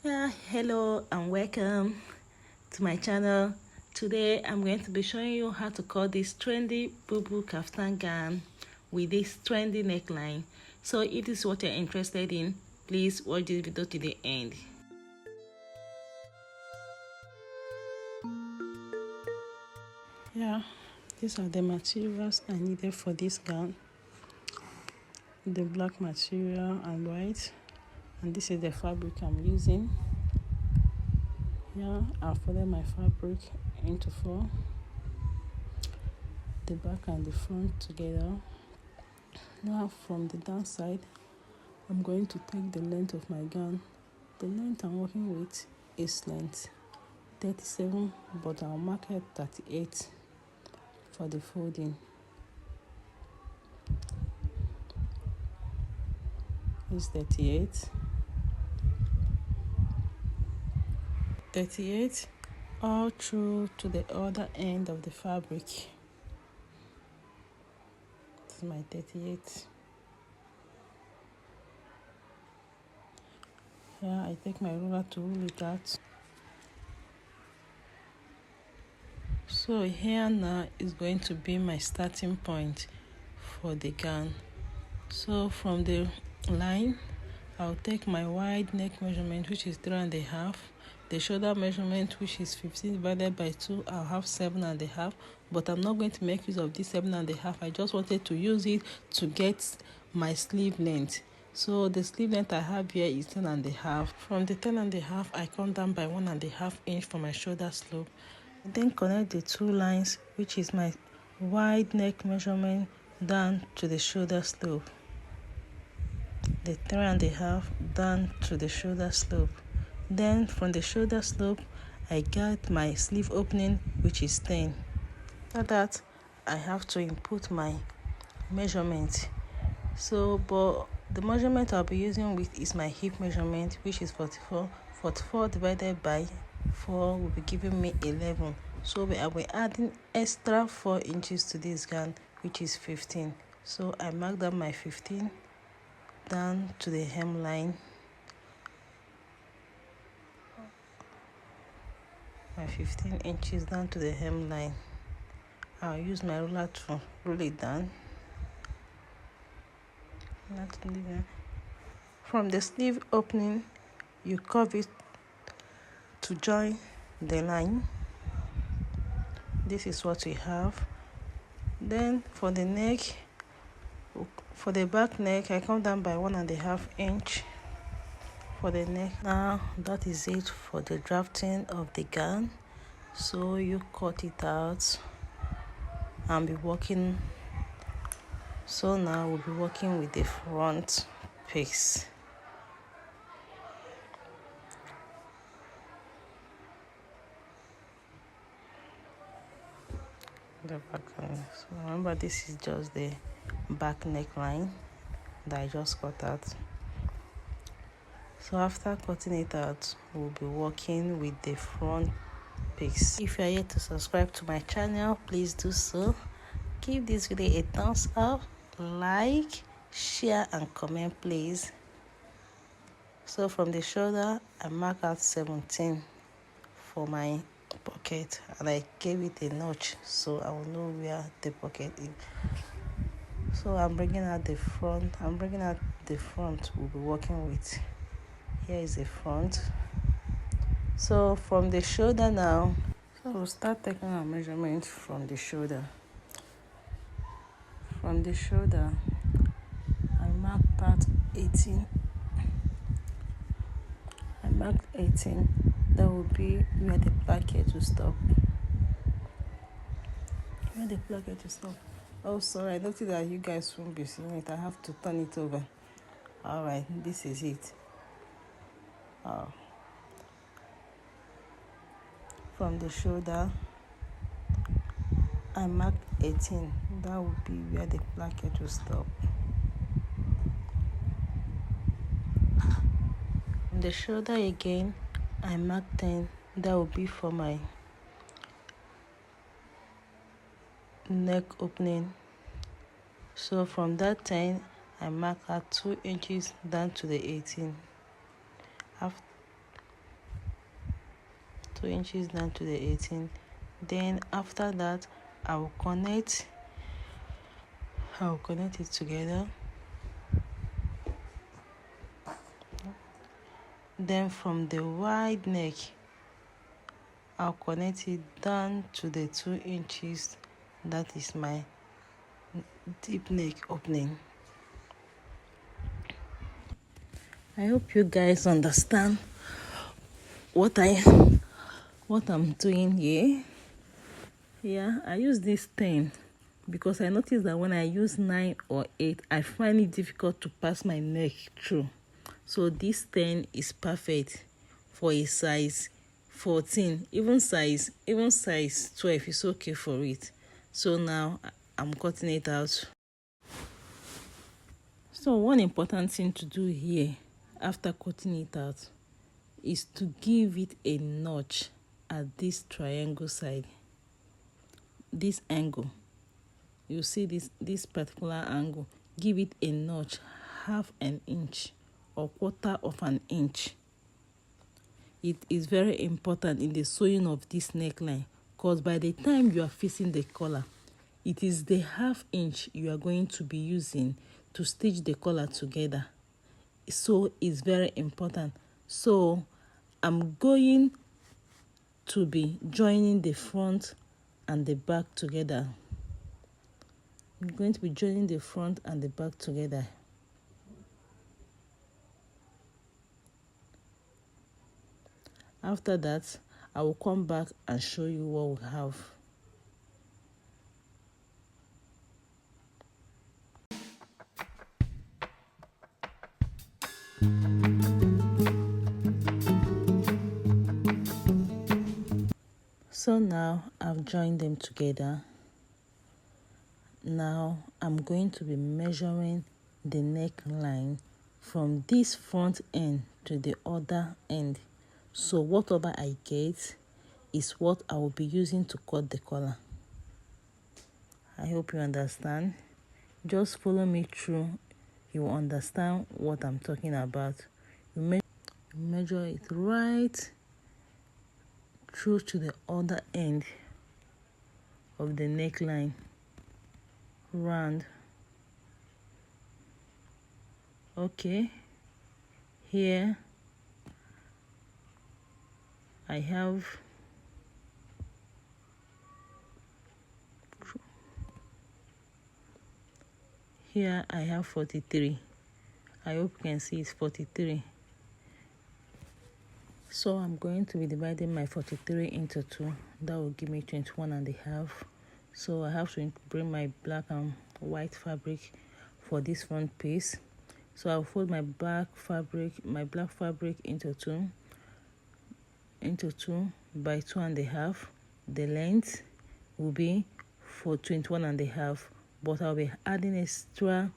Yeah, hello and welcome to my channel. Today I'm going to be showing you how to cut this trendy bubu kaftan gown with this trendy neckline. So if this is what you're interested in, please watch this video to the end. Yeah, these are the materials I needed for this gown. The black material and white, and this is the fabric I'm using. Yeah, I'll fold my fabric into four, the back and the front together. Now from the downside, I'm going to take the length of my gown. The length I'm working with is length 37, but I'll mark it 38 for the folding. It's 38 all through to the other end of the fabric. This is my 38. Here I take my ruler to rule it out. So here now is going to be my starting point for the gown. So from the line, I'll take my wide neck measurement, which is 3.5, the shoulder measurement, which is 15 divided by 2. I'll have 7.5, but I'm not going to make use of this 7.5. I just wanted to use it to get my sleeve length. So the sleeve length I have here is 10.5. From the 10.5, I come down by 1.5 inch for my shoulder slope. Then connect the two lines, which is my wide neck measurement, down to the shoulder slope. The 3.5 down to the shoulder slope. Then from the shoulder slope, I get my sleeve opening, which is 10. After that, I have to input my measurement. So, but the measurement I'll be using with is my hip measurement, which is 44. 44 divided by 4 will be giving me 11. So I will be adding extra 4 inches to this gown, which is 15. So I mark down my 15 down to the hemline. My 15 inches down to the hemline. I'll use my ruler to roll it down. From the sleeve opening, you curve it to join the line. This is what we have. Then for the neck, for the back neck, I come down by 1.5 inch for the neck. Now that is it for the drafting of the gown. So you cut it out and be working. So now we'll be working with the front piece. The back line. So remember, this is just the back neckline that I just cut out. So after cutting it out, we'll be working with the front piece. If you are yet to subscribe to my channel, please do so. Give this video a thumbs up, like, share and comment please. So from the shoulder, I mark out 17 for my pocket, and I gave it a notch so I will know where the pocket is. So I'm bringing out the front. We'll be working with. Here is the front. So from the shoulder now, so we'll start taking our measurement from the shoulder. From the shoulder, I mark part 18. I marked 18. That will be where the placket will stop. Where the placket will stop. Oh, sorry, I noticed that you guys won't be seeing it. I have to turn it over. Alright, this is it. From the shoulder, I marked 18. That would be where the placket will stop. From the shoulder again, I marked 10. That will be for my neck opening. So from that 10, I mark out 2 inches down to the 18. 2 inches down to the 18. Then after that, I'll connect it together. Then from the wide neck, I'll connect it down to the 2 inches. That is my deep neck opening. I hope you guys understand what I'm doing here. Yeah, I use this 10 because I noticed that when I use 9 or 8, I find it difficult to pass my neck through. So this 10 is perfect for a size 14, even size 12 is okay for it. So now I'm cutting it out. So one important thing to do here after cutting it out is to give it a notch at this triangle side. This angle, you see this particular angle, give it a notch, half an inch or quarter of an inch. It is very important in the sewing of this neckline, because by the time you are facing the collar, it is the half inch you are going to be using to stitch the collar together. So it's very important. So I'm going to be joining the front and the back together. I'm going to be joining the front and the back together. After that, I will come back and show you what we have. So now I've joined them together. Now I'm going to be measuring the neckline from this front end to the other end. So whatever I get is what I will be using to cut the collar. I hope you understand. Just follow me through. You will understand what I'm talking about. You measure it right through to the other end of the neckline. Round. Okay, here I have here I have 43. I hope you can see it's 43. So I'm going to be dividing my 43 into 2. That will give me 21.5. So I have to bring my black and white fabric for this front piece. So I'll fold my black fabric into 2 by 2.5. The length will be for 21.5, but I'll be adding extra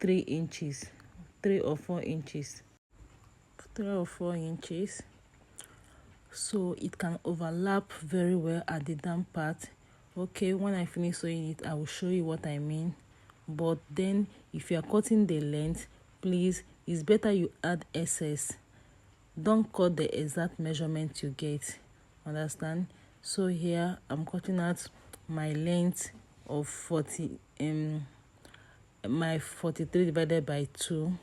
3 inches, 3 or 4 inches, so it can overlap very well at the down part. Okay, when I finish sewing it, I will show you what I mean. But then if you are cutting the length, please, it's better you add excess. Don't cut the exact measurement you get. Understand? So here I'm cutting out my length of 43 divided by 2,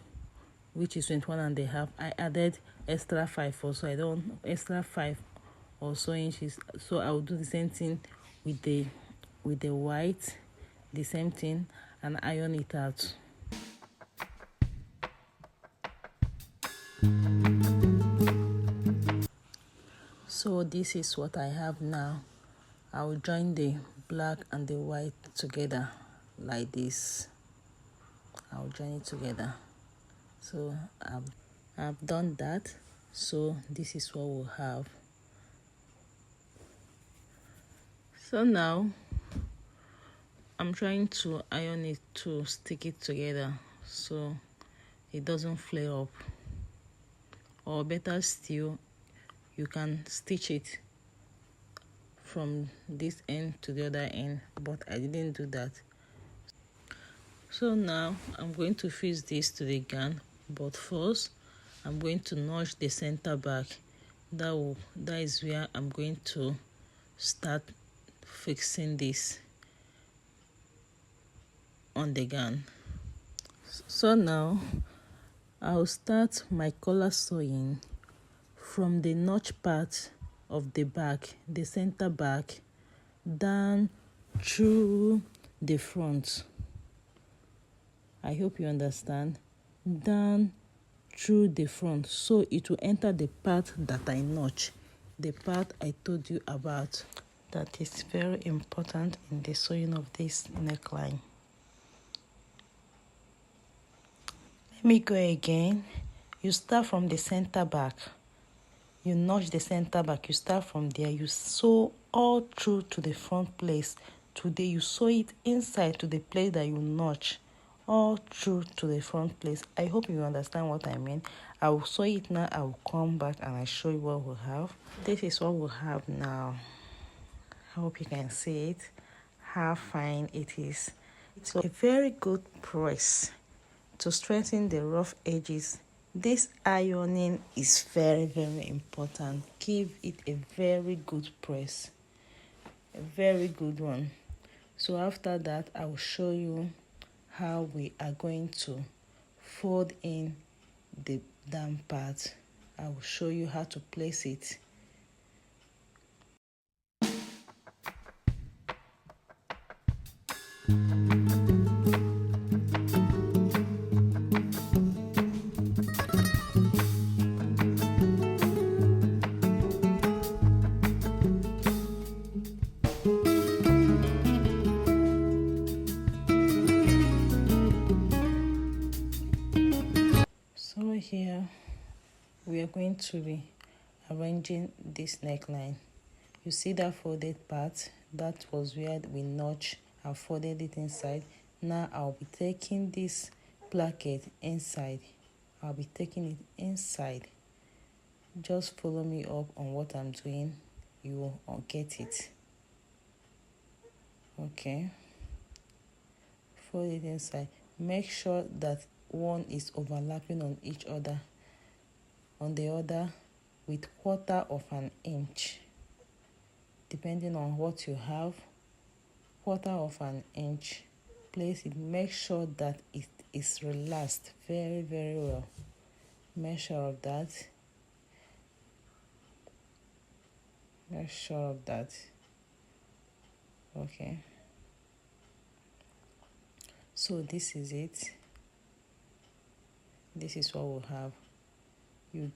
which is 21.5. I added extra 5 also. I don't extra 5 or so inches. So I will do the same thing with the white, the same thing, and iron it out. So this is what I have now. I will join the black and the white together like this. I'll join it together. So I've done that. So this is what we'll have. So now I'm trying to iron it to stick it together so it doesn't flare up. Or better still, you can stitch it from this end to the other end, but I didn't do that. So now I'm going to fix this to the gown, but first I'm going to notch the center back. that is where I'm going to start fixing this on the gown. So now I'll start my collar sewing from the notch part of the back, the center back, down through the front. I hope you understand. Down through the front, so it will enter the part that I notch, the part I told you about. That is very important in the sewing of this neckline. Let me go again. You start from the center back. You notch the center back. You start from there. You sew all through to the front place. Today you sew it inside to the place that you notch, all through to the front place. I hope you understand what I mean. I will sew it now. I will come back and I show you what we have. This is what we have now. I hope you can see it, how fine it is. So a very good press to strengthen the rough edges. This ironing is very, very important. Give it a very good press, a very good one. So after that, I will show you how we are going to fold in the down part. I will show you how to place it. So here we are going to be arranging this neckline. You see that folded part? That was where we notch and folded it inside. Now I'll be taking this placket inside. I'll be taking it inside. Just follow me up on what I'm doing. You will get it. Okay. Fold it inside. Make sure that one is overlapping on each other, on the other, with 1/4 of an inch. Depending on what you have, 1/4 of an inch. Place it. Make sure that it is relaxed very, very well. Make sure of that. Make sure of that. Okay. So this is it. This is what we'll have. You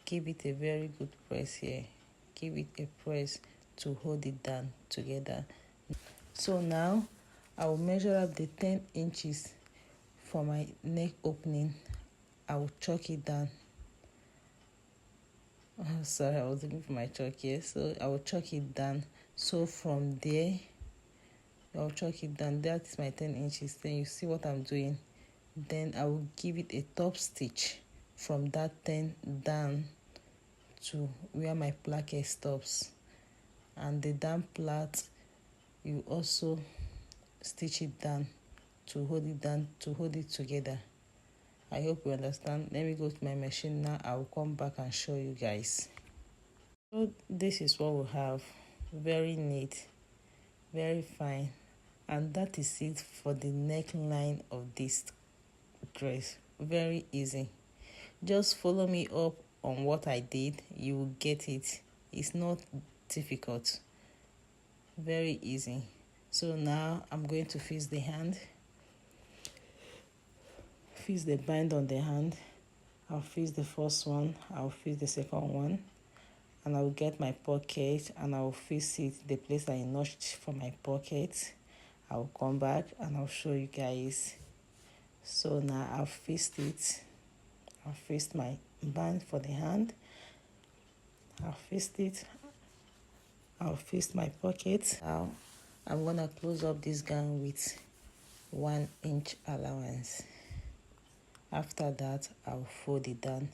give it a very good press here. Give it a press to hold it down together. So now I will measure up the 10 inches for my neck opening. I will chalk it down. Oh, sorry, I was looking for my chalk here. So I will chalk it down. So from there, I'll chalk it down. That is my 10 inches. Then you see what I'm doing. Then I will give it a top stitch from that 10 down to where my placket stops. And the down plait, you also stitch it down to hold it together. I hope you understand. Let me go to my machine now. I will come back and show you guys. So this is what we have. Very neat, very fine, and that is it for the neckline of this dress. Very easy. Just follow me up on what I did. You will get it. It's not difficult. Very easy. So now I'm going to fix the hand. Fix the bind on the hand. I'll fix the first one. I'll fix the second one. And I will get my pocket and I will fix it the place I notched for my pocket. I will come back and I'll show you guys. So now I've fixed it. I've fixed my band for the hand. I've fixed it. I've fixed my pocket. Now I'm gonna close up this gown with 1 inch allowance. After that, I'll fold it down.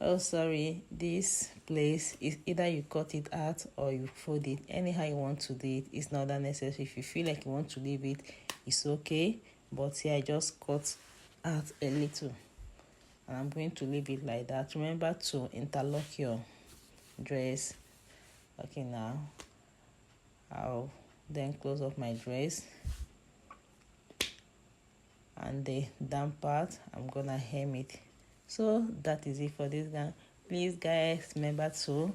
Oh, sorry, this place is either you cut it out or you fold it. Anyhow you want to do it, it's not that necessary. If you feel like you want to leave it, it's okay. But here I just cut out a little. and I'm going to leave it like that. Remember to interlock your dress. Okay, now I'll then close up my dress, and the down part I'm gonna hem it. So that is it for this gown. Please guys, remember to